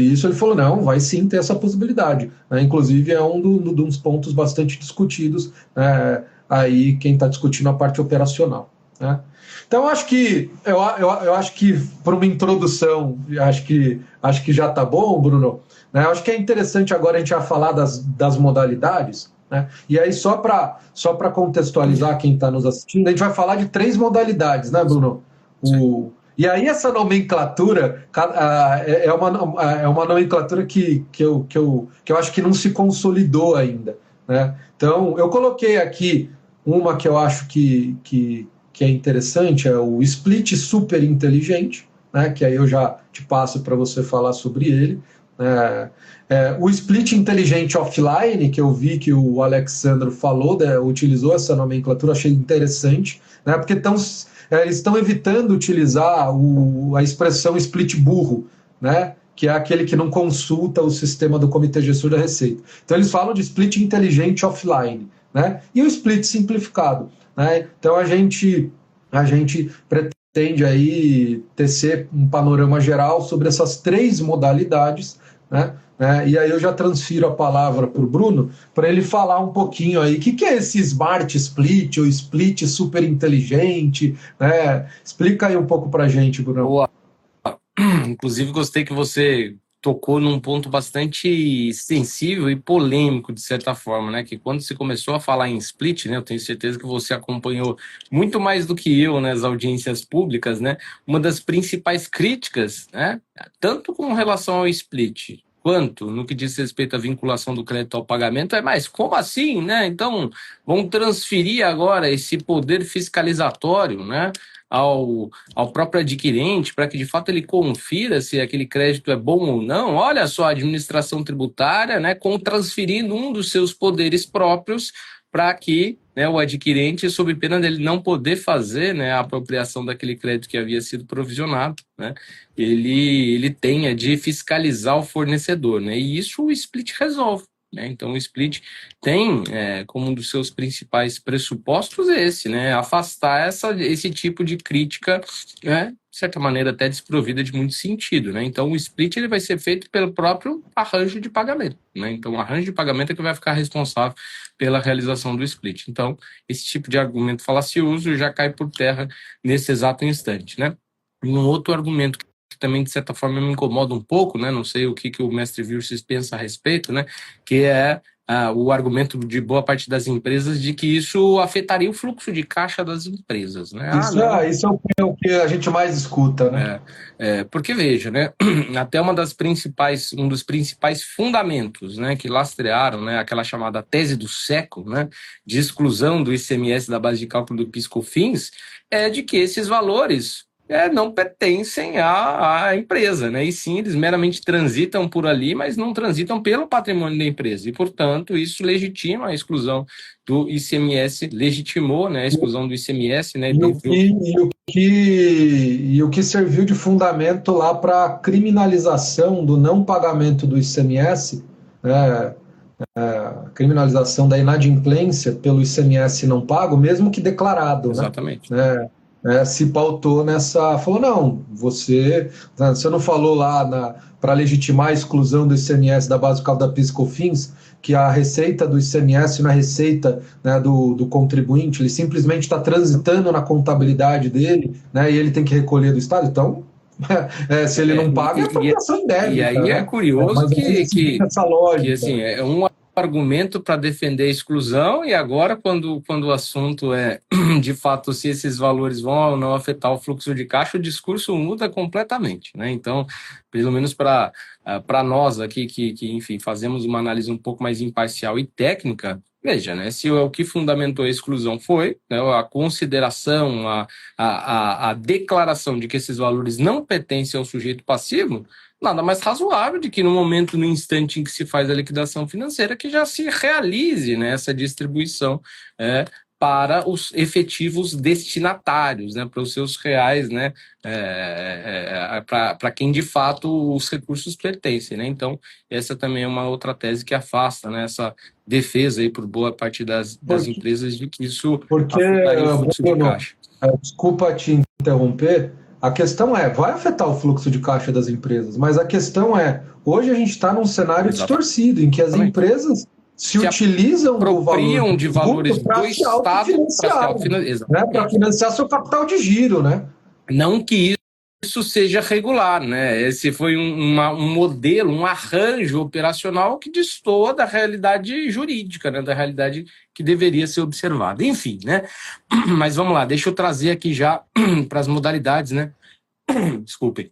isso. Ele falou: não, vai sim ter essa possibilidade. Né? Inclusive, é dos pontos bastante discutidos, aí quem está discutindo a parte operacional. Né? Então, eu acho que para uma introdução, acho que já está bom, Bruno. Né? Eu acho que é interessante agora a gente já falar das modalidades. Né? E aí, só para contextualizar quem está nos assistindo, a gente vai falar de 3 modalidades, né, Bruno? E aí essa nomenclatura é uma nomenclatura que eu acho que não se consolidou ainda. Né? Então, eu coloquei aqui uma que eu acho que é interessante, é o split super inteligente, né? Que aí eu já te passo para você falar sobre ele. O split inteligente offline, que eu vi que o Alexandre falou, utilizou essa nomenclatura, achei interessante, né? Porque eles estão evitando utilizar a expressão split burro, né? Que é aquele que não consulta o sistema do Comitê Gestor da Receita. Então, eles falam de split inteligente offline, né? E o split simplificado. Né? Então, a gente pretende aí tecer um panorama geral sobre essas 3 modalidades, né? E aí eu já transfiro a palavra para o Bruno, para ele falar um pouquinho aí, o que é esse Smart Split ou Split super inteligente, né? Explica aí um pouco para a gente, Bruno. Boa. Inclusive, gostei que você tocou num ponto bastante sensível e polêmico, de certa forma, né? Que quando se começou a falar em split, né? Eu tenho certeza que você acompanhou muito mais do que eu nas audiências públicas, né? Uma das principais críticas, né? Tanto com relação ao split, quanto no que diz respeito à vinculação do crédito ao pagamento, mas como assim, né? Então, vão transferir agora esse poder fiscalizatório, né? Ao próprio adquirente, para que de fato ele confira se aquele crédito é bom ou não. Olha só, a administração tributária, né, transferindo um dos seus poderes próprios para que, né, o adquirente, sob pena dele não poder fazer, né, a apropriação daquele crédito que havia sido provisionado, né, ele tenha de fiscalizar o fornecedor. Né, e isso o split resolve. Né? Então, o split tem como um dos seus principais pressupostos esse, né? Afastar esse tipo de crítica, né? De certa maneira até desprovida de muito sentido. Né? Então, o split ele vai ser feito pelo próprio arranjo de pagamento. Né? Então, o arranjo de pagamento é que vai ficar responsável pela realização do split. Então, esse tipo de argumento falacioso já cai por terra nesse exato instante. Né? E um outro argumento que também, de certa forma, me incomoda um pouco, né? Não sei o que o mestre Vilches pensa a respeito, né? Que é o argumento de boa parte das empresas de que isso afetaria o fluxo de caixa das empresas, né? Isso é o que a gente mais escuta, né? Porque veja, né? Até um dos principais fundamentos, né, que lastrearam, né, aquela chamada tese do século, né, de exclusão do ICMS da base de cálculo do PIS/COFINS, é de que esses valores não pertencem à empresa, né? E sim, eles meramente transitam por ali, mas não transitam pelo patrimônio da empresa. E, portanto, isso legitima a exclusão do ICMS, legitimou, né, a exclusão do ICMS, né? E o que serviu de fundamento lá para a criminalização do não pagamento do ICMS, né? Criminalização da inadimplência pelo ICMS não pago, mesmo que declarado. Exatamente. Né? Se pautou nessa. Falou, não, você não falou lá para legitimar a exclusão do ICMS da base fiscal da PIS/COFINS, que a receita do ICMS não é receita, né, do contribuinte, ele simplesmente está transitando na contabilidade dele, né, e ele tem que recolher do Estado. Então, se ele não paga, é apropriação indébita. E aí é curioso essa lógica. Que assim, é um argumento para defender a exclusão, e agora, quando o assunto é, de fato, se esses valores vão ou não afetar o fluxo de caixa, o discurso muda completamente. Né? Então, pelo menos para nós aqui, que, enfim, fazemos uma análise um pouco mais imparcial e técnica, veja, né, se o que fundamentou a exclusão foi, né, a consideração, a declaração de que esses valores não pertencem ao sujeito passivo, nada mais razoável de que no momento, no instante em que se faz a liquidação financeira, que já se realize, né, essa distribuição para os efetivos destinatários, né, para os seus reais, né, para quem de fato os recursos pertencem. Né? Então, essa também é uma outra tese que afasta, né, essa defesa aí por boa parte das empresas de que isso afetaria o fluxo de caixa. Desculpa te interromper, A questão vai afetar o fluxo de caixa das empresas, mas a questão hoje a gente está num cenário Exatamente. distorcido, em que as empresas se Se utilizam do valor apropriam do de tributo valores para do se Estado para se autofinanciarem, né? Para exatamente. financiar seu capital de giro, né? Não que isso seja regular, né? Esse foi um modelo, um arranjo operacional que destoa da realidade jurídica, né? Da realidade que deveria ser observada. Enfim, né? Mas vamos lá, deixa eu trazer aqui já para as modalidades, né? Desculpem,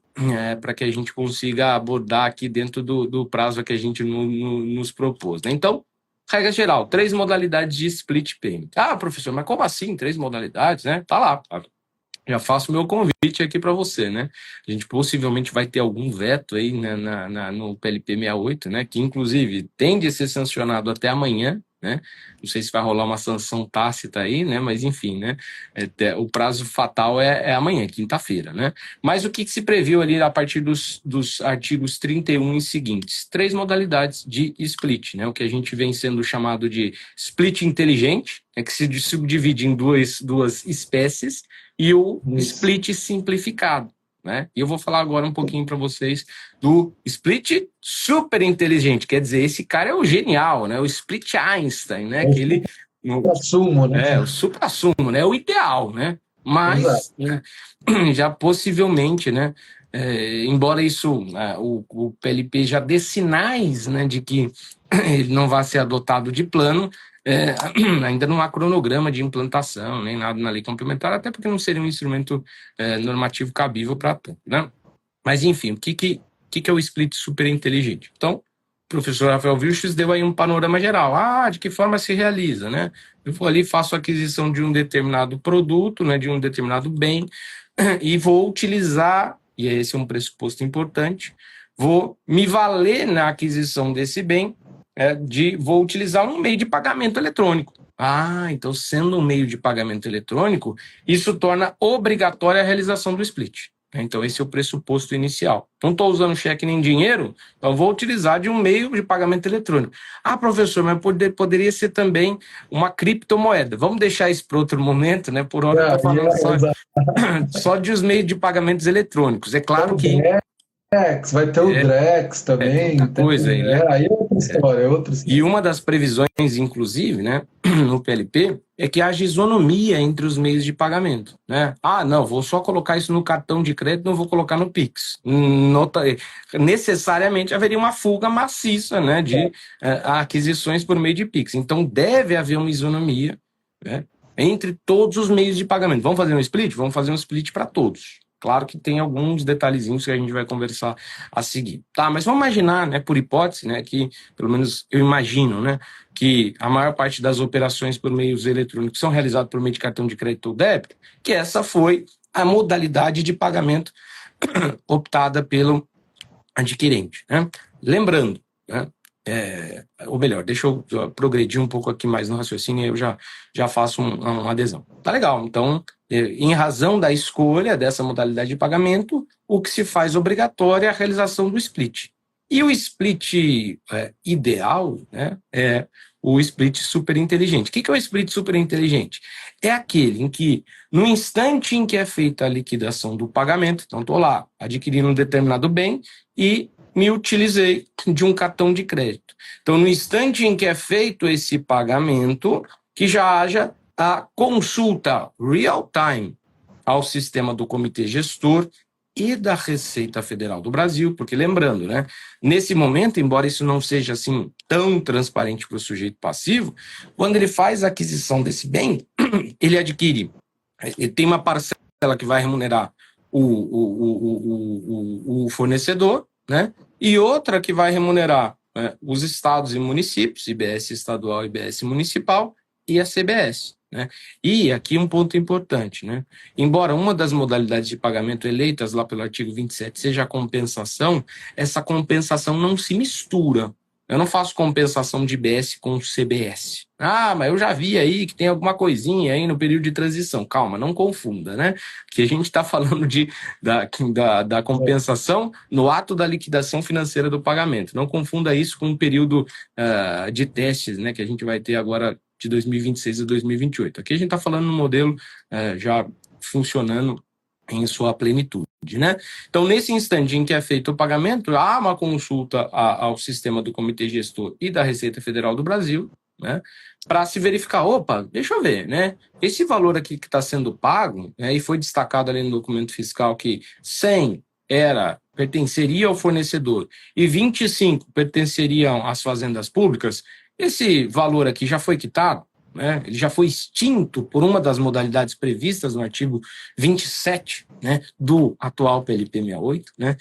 para que a gente consiga abordar aqui dentro do prazo que a gente nos propôs, né? Então, regra geral, 3 modalidades de split payment. Ah, professor, mas como assim 3 modalidades, né? Tá lá, já faço o meu convite aqui para você, né? A gente possivelmente vai ter algum veto aí, né, no PLP 68, né? Que inclusive tende a ser sancionado até amanhã, né? Não sei se vai rolar uma sanção tácita aí, né? Mas enfim, né? O prazo fatal é amanhã, quinta-feira, né? Mas o que se previu ali a partir dos artigos 31 e seguintes? 3 modalidades de split, né? O que a gente vem sendo chamado de split inteligente, que se subdivide em duas espécies, e o Isso. split simplificado, né? E eu vou falar agora um pouquinho para vocês do split super inteligente, quer dizer, esse cara é o genial, né? O split Einstein, né? Aquele Assumo, né? o supra-sumo, né? O ideal, né? Exato. Mas, né, já possivelmente, né? Embora isso, o PLP já dê sinais, né, de que ele não vai ser adotado de plano, ainda não há cronograma de implantação, nem nada na lei complementar, até porque não seria um instrumento normativo cabível para tanto, né? Mas, enfim, o que é o split super inteligente? Então, o professor Rafael Vilches deu aí um panorama geral. Ah, de que forma se realiza, né? Eu vou ali, faço a aquisição de um determinado produto, né, de um determinado bem, e vou utilizar, e esse é um pressuposto importante, vou me valer na aquisição desse bem, vou utilizar um meio de pagamento eletrônico. Ah, então, sendo um meio de pagamento eletrônico, isso torna obrigatória a realização do split. Então, esse é o pressuposto inicial. Não estou usando cheque nem dinheiro, então vou utilizar de um meio de pagamento eletrônico. Ah, professor, mas poderia ser também uma criptomoeda. Vamos deixar isso para outro momento, né? Por hora eu estou falando Exato. só de os meios de pagamentos eletrônicos. É Tem claro o que Drex, vai ter o Drex tem muita também. coisa aí, né? Aí é outra história, é outra E história. uma das previsões, inclusive, né, no PLP, é que haja isonomia entre os meios de pagamento, né? Ah, não, vou só colocar isso no cartão de crédito, não vou colocar no Pix. Necessariamente haveria uma fuga maciça, né, de aquisições por meio de Pix. Então deve haver uma isonomia, né, entre todos os meios de pagamento. Vamos fazer um split? Vamos fazer um split para todos. Claro que tem alguns detalhezinhos que a gente vai conversar a seguir. Tá, mas vamos imaginar, né, por hipótese, né, que pelo menos eu imagino, né, que a maior parte das operações por meios eletrônicos são realizadas por meio de cartão de crédito ou débito, que essa foi a modalidade de pagamento optada pelo adquirente, né? Lembrando, né, ou melhor, deixa eu progredir um pouco aqui mais no raciocínio e eu já faço uma adesão. Tá legal, então, em razão da escolha dessa modalidade de pagamento, o que se faz obrigatório é a realização do split. E o split ideal, né, é o split super inteligente. O que é o split super inteligente? É aquele em que, no instante em que é feita a liquidação do pagamento, então estou lá adquirindo um determinado bem e me utilizei de um cartão de crédito. Então, no instante em que é feito esse pagamento, que já haja a consulta real-time ao sistema do Comitê Gestor e da Receita Federal do Brasil, porque lembrando, né, nesse momento, embora isso não seja assim tão transparente para o sujeito passivo, quando ele faz a aquisição desse bem, ele adquire, ele tem uma parcela que vai remunerar o fornecedor, né, e outra que vai remunerar os estados e municípios, IBS estadual, IBS municipal e a CBS, né? E aqui um ponto importante, né? Embora uma das modalidades de pagamento eleitas lá pelo artigo 27 seja a compensação, essa compensação não se mistura. Eu não faço compensação de IBS com CBS. Ah, mas eu já vi aí que tem alguma coisinha aí no período de transição. Calma, não confunda, né? Que a gente está falando da compensação no ato da liquidação financeira do pagamento. Não confunda isso com um período de testes, né, que a gente vai ter agora de 2026 a 2028. Aqui a gente está falando no modelo já funcionando em sua plenitude, né? Então, nesse instante em que é feito o pagamento, há uma consulta ao sistema do Comitê Gestor e da Receita Federal do Brasil, né, para se verificar, opa, deixa eu ver, né? Esse valor aqui que está sendo pago, né, e foi destacado ali no documento fiscal que 100 pertenceria ao fornecedor e 25 pertenceriam às fazendas públicas, esse valor aqui já foi quitado, né? Ele já foi extinto por uma das modalidades previstas no artigo 27, né, do atual PLP 68, né?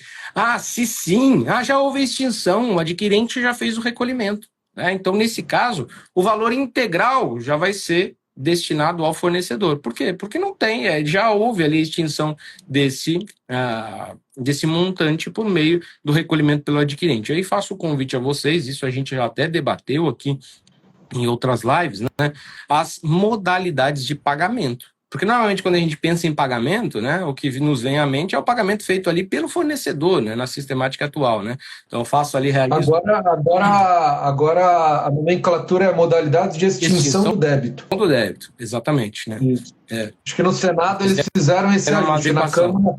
Se sim, já houve extinção, o adquirente já fez o recolhimento, né? Então, nesse caso, o valor integral já vai ser destinado ao fornecedor. Por quê? Porque não tem, já houve ali a extinção desse montante por meio do recolhimento pelo adquirente. Aí faço o convite a vocês, isso a gente já até debateu aqui em outras lives, né, as modalidades de pagamento. Porque normalmente quando a gente pensa em pagamento, né, o que nos vem à mente é o pagamento feito ali pelo fornecedor, né, na sistemática atual, né? Então eu faço ali, realizo... Agora a nomenclatura é modalidades de extinção do débito. Do débito, exatamente, né? Isso. Acho que no Senado eles fizeram esse ajuste, na Câmara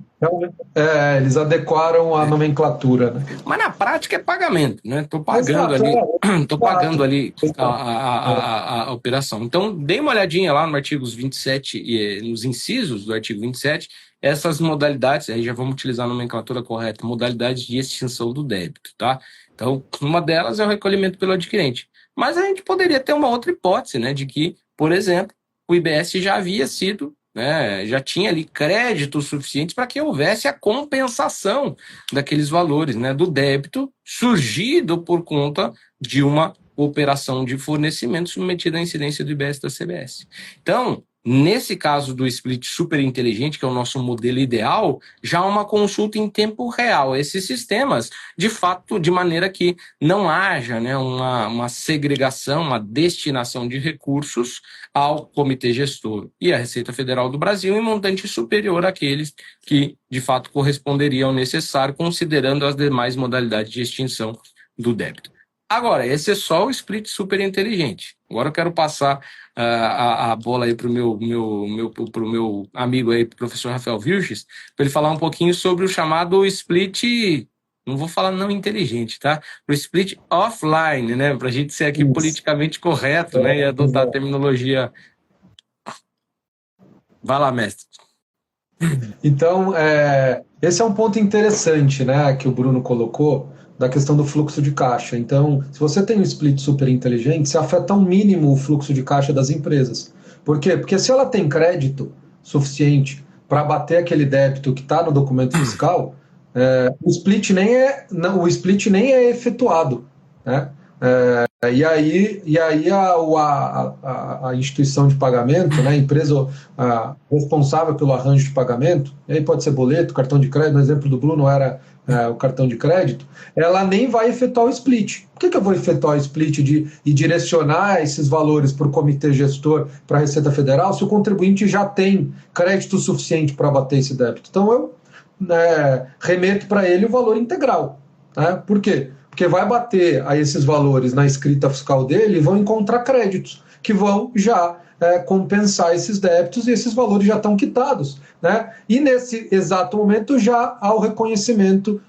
eles adequaram a nomenclatura, né? Mas na prática é pagamento, né? Estou pagando ali a operação. Então, dê uma olhadinha lá no artigo 27 e nos incisos do artigo 27, essas modalidades, aí já vamos utilizar a nomenclatura correta, modalidades de extinção do débito, tá? Então, uma delas é o recolhimento pelo adquirente. Mas a gente poderia ter uma outra hipótese, né, de que, por exemplo, o IBS já havia sido, né, já tinha ali créditos suficientes para que houvesse a compensação daqueles valores, né, do débito surgido por conta de uma operação de fornecimento submetida à incidência do IBS da CBS. Então, nesse caso do split super inteligente, que é o nosso modelo ideal, já há uma consulta em tempo real. Esses sistemas, de fato, de maneira que não haja, né, uma segregação, uma destinação de recursos ao Comitê Gestor e à Receita Federal do Brasil em montante superior àqueles que, de fato, corresponderiam ao necessário, considerando as demais modalidades de extinção do débito. Agora, esse é só o split super inteligente. Agora eu quero passar a bola aí para o meu amigo aí, professor Rafael Vilches, para ele falar um pouquinho sobre o chamado split, não vou falar não inteligente, tá? O split offline, né? Para a gente ser aqui politicamente correto, né? E adotar a terminologia. Vai lá, mestre. Então, esse é um ponto interessante, né, que o Bruno colocou, da questão do fluxo de caixa. Então, se você tem um split super inteligente, você afeta ao mínimo o fluxo de caixa das empresas. Por quê? Porque se ela tem crédito suficiente para bater aquele débito que está no documento fiscal, o split nem é efetuado, né? E aí a instituição de pagamento, né, a empresa responsável pelo arranjo de pagamento, e aí pode ser boleto, cartão de crédito, no exemplo do Bruno era o cartão de crédito, ela nem vai efetuar o split. Por que eu vou efetuar o split e direcionar esses valores para o comitê gestor, para a Receita Federal, se o contribuinte já tem crédito suficiente para bater esse débito? Então eu remeto para ele o valor integral. Né? Por quê? Porque vai bater a esses valores na escrita fiscal dele e vão encontrar créditos que vão já compensar esses débitos e esses valores já estão quitados. Né? E nesse exato momento já há o reconhecimento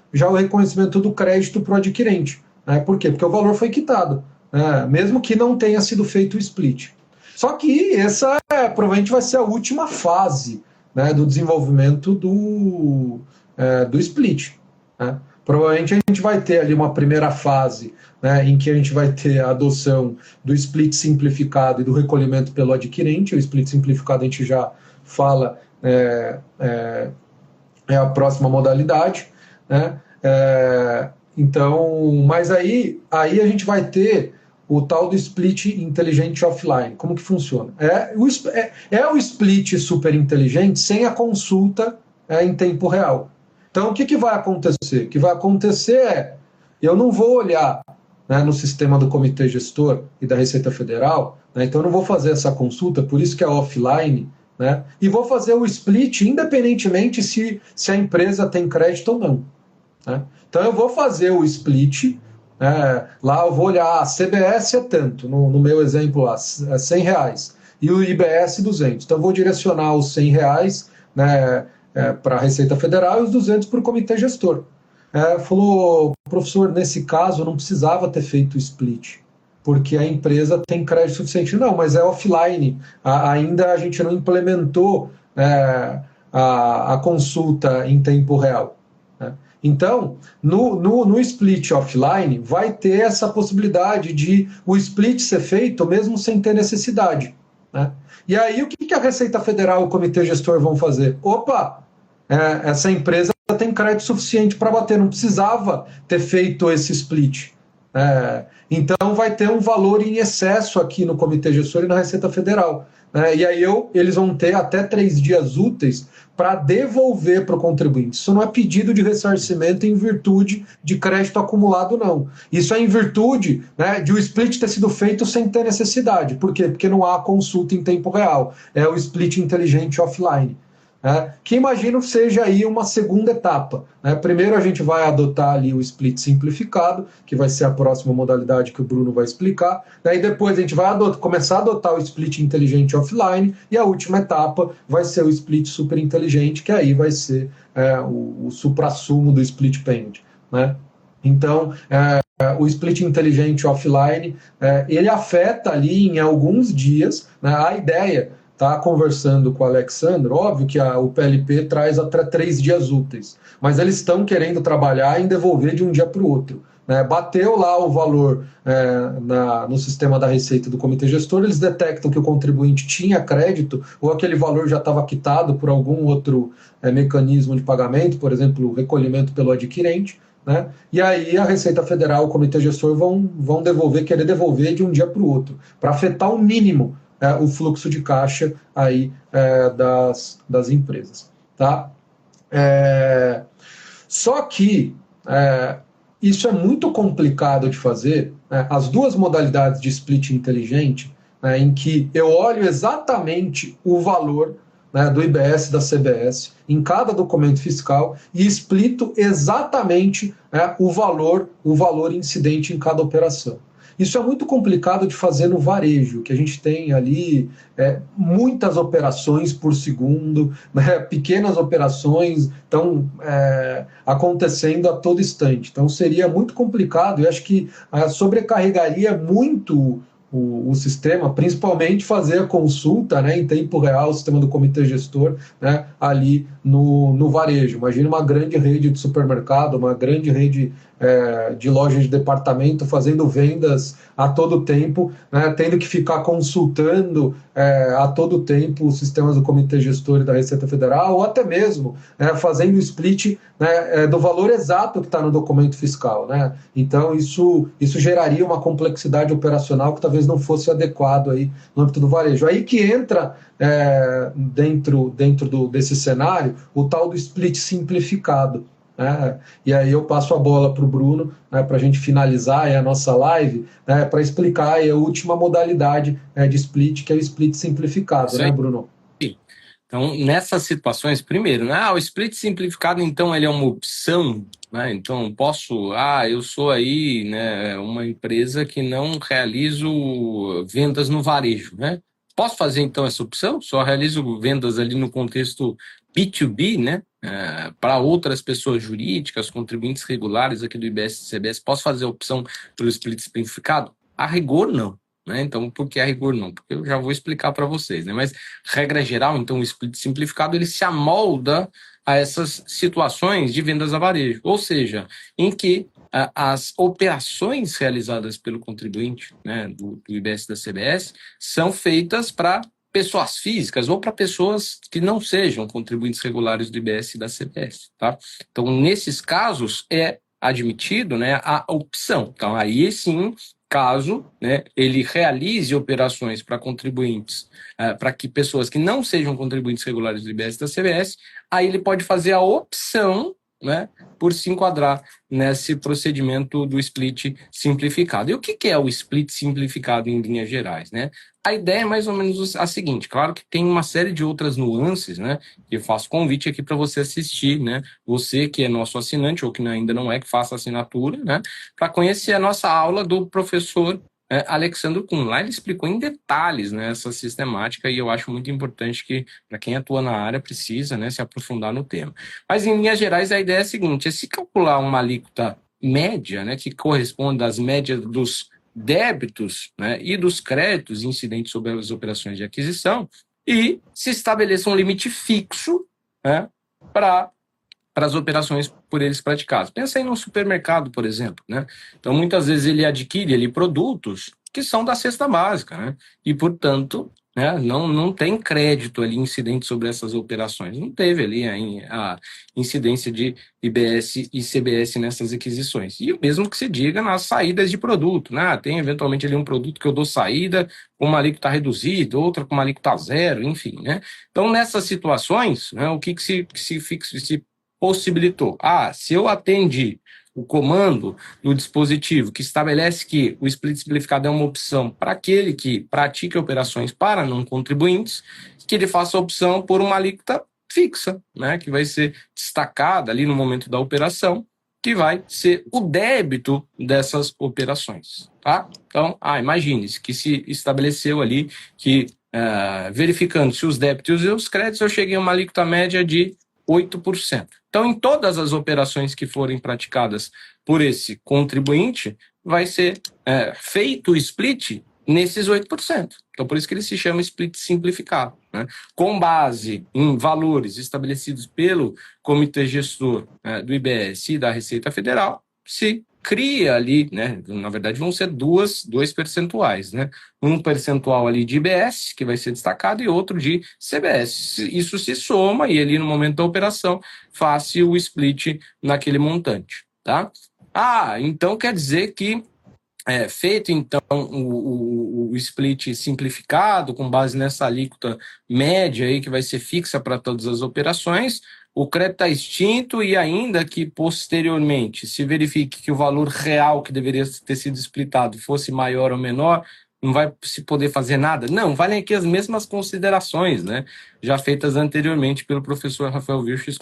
do crédito para o adquirente. Né? Por quê? Porque o valor foi quitado, né? Mesmo que não tenha sido feito o split. Só que essa provavelmente vai ser a última fase, né, do desenvolvimento do split. Né? Provavelmente a gente vai ter ali uma primeira fase, né, em que a gente vai ter a adoção do split simplificado e do recolhimento pelo adquirente. O split simplificado a gente já fala, é a próxima modalidade. Né? Então, mas aí a gente vai ter o tal do split inteligente offline. Como que funciona? É o split super inteligente sem a consulta em tempo real. Então, o que vai acontecer? O que vai acontecer eu não vou olhar, né, no sistema do Comitê Gestor e da Receita Federal, né, então eu não vou fazer essa consulta, por isso que é offline, né, e vou fazer o split independentemente se a empresa tem crédito ou não. Né? Então, eu vou fazer o split, lá eu vou olhar, a CBS é tanto, no meu exemplo lá, R$100, e o IBS 200. Então, eu vou direcionar os R$100, né, para a Receita Federal e os 200 para o Comitê Gestor. Falou, professor, nesse caso não precisava ter feito o split, porque a empresa tem crédito suficiente. Não, mas é offline, ainda a gente não implementou a consulta em tempo real. Né? Então, no split offline, vai ter essa possibilidade de o split ser feito mesmo sem ter necessidade. Né? E aí, o que a Receita Federal e o Comitê Gestor vão fazer? Opa, essa empresa tem crédito suficiente para bater, não precisava ter feito esse split. Então, vai ter um valor em excesso aqui no Comitê Gestor e na Receita Federal. E aí eles vão ter até 3 dias úteis para devolver para o contribuinte. Isso não é pedido de ressarcimento em virtude de crédito acumulado, não. Isso é em virtude, de o split ter sido feito sem ter necessidade. Por quê? Porque não há consulta em tempo real. É o split inteligente offline. Que imagino seja aí uma segunda etapa. Primeiro a gente vai adotar ali o split simplificado, que vai ser a próxima modalidade que o Bruno vai explicar, e depois a gente vai começar a adotar o split inteligente offline, e a última etapa vai ser o split super inteligente, que aí vai ser o suprassumo do split payment. Então, o split inteligente offline, ele afeta ali em alguns dias, a ideia. Está conversando com o Alexandre, óbvio que o PLP traz até 3 dias úteis, mas eles estão querendo trabalhar em devolver de um dia para o outro. Bateu lá o valor no sistema da Receita do Comitê Gestor, eles detectam que o contribuinte tinha crédito ou aquele valor já estava quitado por algum outro mecanismo de pagamento, por exemplo, o recolhimento pelo adquirente, e aí a Receita Federal e o Comitê Gestor vão querer devolver de um dia para o outro, para afetar o mínimo o fluxo de caixa aí das empresas. Tá? Só que isso é muito complicado de fazer. As duas modalidades de split inteligente, em que eu olho exatamente o valor do IBS e da CBS em cada documento fiscal e explito exatamente o valor incidente em cada operação. Isso é muito complicado de fazer no varejo, que a gente tem ali muitas operações por segundo, pequenas operações estão acontecendo a todo instante. Então seria muito complicado e acho que sobrecarregaria muito o sistema, principalmente fazer a consulta em tempo real, o sistema do comitê gestor ali no varejo. Imagina uma grande rede de supermercado, uma grande rede de lojas de departamento fazendo vendas a todo tempo, tendo que ficar consultando a todo tempo os sistemas do comitê gestor e da Receita Federal, ou até mesmo fazendo o split do valor exato que está no documento fiscal. Então, isso geraria uma complexidade operacional que talvez não fosse adequado aí no âmbito do varejo. Aí que entra dentro desse cenário o tal do split simplificado. E aí eu passo a bola para o Bruno para a gente finalizar a nossa live para explicar a última modalidade de split, que é o split simplificado, Bruno? Então, nessas situações, primeiro, o split simplificado, então, ele é uma opção, então, eu sou aí uma empresa que não realizo vendas no varejo, Posso fazer, então, essa opção? Só realizo vendas ali no contexto B2B, para outras pessoas jurídicas, contribuintes regulares aqui do IBS e CBS, posso fazer a opção pelo split simplificado? A rigor, não. Então, por que a rigor não? Porque eu já vou explicar para vocês. Mas, regra geral, então, o split simplificado ele se amolda a essas situações de vendas a varejo, ou seja, em que as operações realizadas pelo contribuinte do IBS e da CBS são feitas para pessoas físicas ou para pessoas que não sejam contribuintes regulares do IBS e da CBS. Tá? Então, nesses casos, é admitido a opção. Então, aí sim, caso ele realize operações para contribuintes, para que pessoas que não sejam contribuintes regulares do IBS e da CBS, aí ele pode fazer a opção por se enquadrar nesse procedimento do split simplificado. E o que é o split simplificado em linhas gerais? A ideia é mais ou menos a seguinte, claro que tem uma série de outras nuances, que eu faço convite aqui para você assistir, você que é nosso assinante ou que ainda não é, que faça assinatura, para conhecer a nossa aula do professor Alexandre Kuhn. Lá ele explicou em detalhes, né, essa sistemática, e eu acho muito importante que, para quem atua na área, precisa, né, se aprofundar no tema. Mas, em linhas gerais, a ideia é a seguinte: se calcular uma alíquota média, né, que corresponde às médias dos débitos, né, e dos créditos incidentes sobre as operações de aquisição, e se estabeleça um limite fixo, né, para as operações por eles praticadas. Pensa aí num supermercado, por exemplo, né? Então, muitas vezes ele adquire ali produtos que são da cesta básica, né? E, portanto, né, não tem crédito ali incidente sobre essas operações. Não teve ali a incidência de IBS e CBS nessas aquisições. E o mesmo que se diga nas saídas de produto, né? Tem eventualmente ali um produto que eu dou saída com uma alíquota reduzida, outra com uma alíquota zero, enfim, né? Então, nessas situações, né, o que se possibilitou? Se eu atendi o comando do dispositivo que estabelece que o split simplificado é uma opção para aquele que pratica operações para não contribuintes, que ele faça a opção por uma alíquota fixa, né, que vai ser destacada ali no momento da operação, que vai ser o débito dessas operações, tá? Então, imagine-se que se estabeleceu ali que, verificando se os débitos e os créditos, eu cheguei a uma alíquota média de 8%. Então, em todas as operações que forem praticadas por esse contribuinte, vai ser feito o split nesses 8%. Então, por isso que ele se chama split simplificado, né? Com base em valores estabelecidos pelo Comitê Gestor do IBS e da Receita Federal, se cria ali, né? Na verdade, vão ser dois percentuais, né? Um percentual ali de IBS, que vai ser destacado, e outro de CBS. Isso se soma e ali no momento da operação faz o split naquele montante, tá? Então quer dizer que feito então o split simplificado com base nessa alíquota média aí que vai ser fixa para todas as operações, o crédito está extinto, e ainda que posteriormente se verifique que o valor real que deveria ter sido splitado fosse maior ou menor, não vai se poder fazer nada? Não, valem aqui as mesmas considerações, né, já feitas anteriormente pelo professor Rafael Vilches